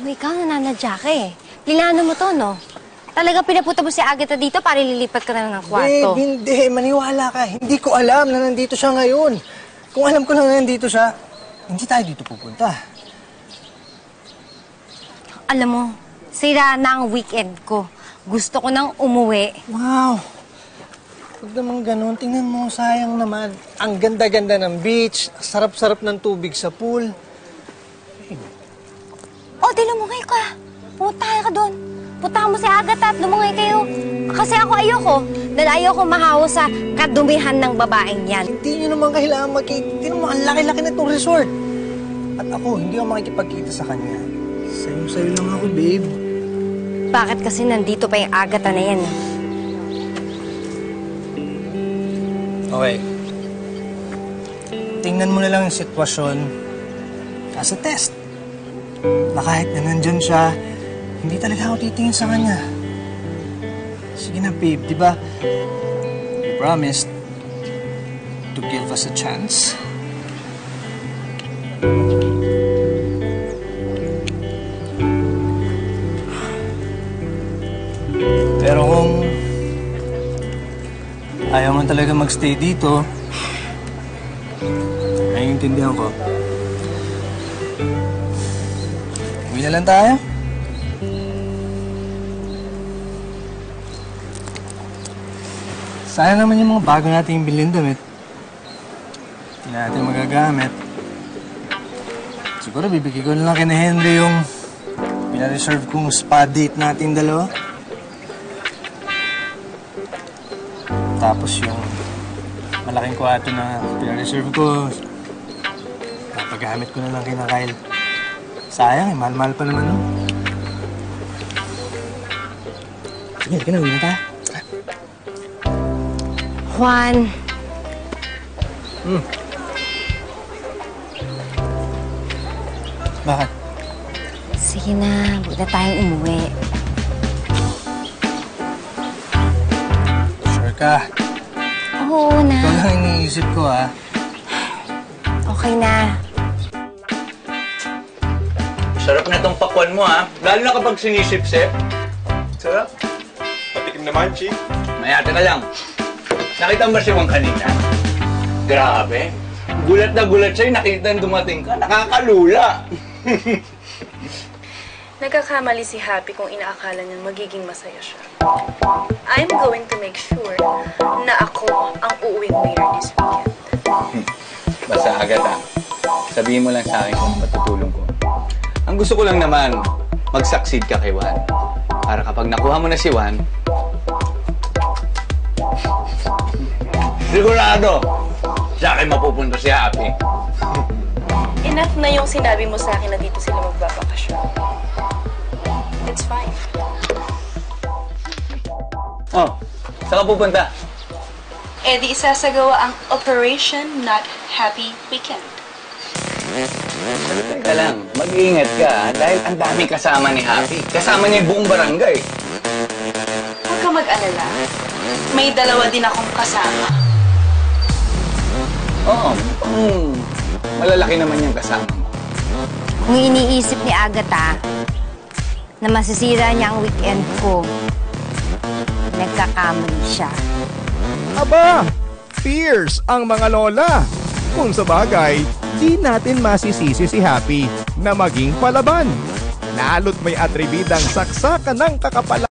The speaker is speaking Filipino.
Alam mo, ikaw nananadya ka eh. Plano mo to, no? Talaga pinapunta mo si Agatha dito para lilipat ka na ng kwarto. Babe, hindi. Maniwala ka. Hindi ko alam na nandito siya ngayon. Kung alam ko na nandito siya, hindi tayo dito pupunta. Alam mo, sira na ang weekend ko. Gusto ko nang umuwi. Wow! Huwag naman ganun. Tingnan mo, sayang naman. Ang ganda-ganda ng beach. Sarap-sarap ng tubig sa pool. O, di lumungay ka. Pumunta ka doon. Punta mo si Agatha at lumungay kayo. Kasi ako ayoko. Dahil ayoko mahawa sa kadumihan ng babaeng yan. Hindi nyo naman kailangan magkita. Tingnan mo, ang laki-laki na itong resort. At ako, hindi ako makikipagkita sa kanya. Sayo-sayo lang ako, babe. Bakit kasi nandito pa yung Agatha na yan? Okay. Tingnan mo na lang yung sitwasyon as a test. Na kahit na nandyan siya, hindi talaga ako titingin sa kanya. Sige na, babe, di ba? You promised to give us a chance. Pero kung ayaw mo talaga magstay dito, naiintindihan ko. Uwi na lang tayo. Sayang naman yung mga bago nating bilhin damit. Hindi natin magagamit. Siguro bibigay ko na lang kina Henry yung pinareserve kong spa date nating dalawa. Tapos yung malaking kwarto na pinareserve ko, napagamit ko na lang kina Kyle. Sayang eh, mahal-mahal pa naman, no? Sige, halika na, uwi na tayo. Juan. Bakit? Sige na, huwag na tayong umuwi. Sure ka? Oo na. Ikaw lang iniisip ko, ha? Okay na. Sarap na itong pakwan mo, ha? Lalo na kapag sinisip-sip. Sarap. Patikim naman, Chi. Mayate ka lang. Nakita mo ba si Juan kanina? Grabe. Gulat na gulat sa'yo. Nakita dumating ka. Nakakalula. Nagkakamali si Happy kung inaakala niya magiging masaya siya. I'm going to make sure na ako ang uuwing winner this weekend. Basta Agatha, sabihin mo lang sa akin kung matutulong ko. Ang gusto ko lang naman, mag-succeed ka kay Juan. Para kapag nakuha mo na si Juan, sigurado, sa akin mapupunta si Happy. Enough na yung sinabi mo sa akin na dito sila magbabakasyon. It's fine. Oh, saan ka pupunta? Eh di isasagawa ang Operation Not Happy Weekend. Teka lang, mag-iingat ka dahil ang dami kasama ni Happy. Kasama niya yung buong barangay. Huwag ka mag-alala. May dalawa din akong kasama. Oo, malalaki naman yung kasama mo. Kung iniisip ni Agatha na masisira niya ang weekend ko, nagkakamali siya. Aba, fierce ang mga lola. Kung sa bagay, di natin masisisi si Happy na maging palaban. Lalo't may atribidang saksakan ng kakapala.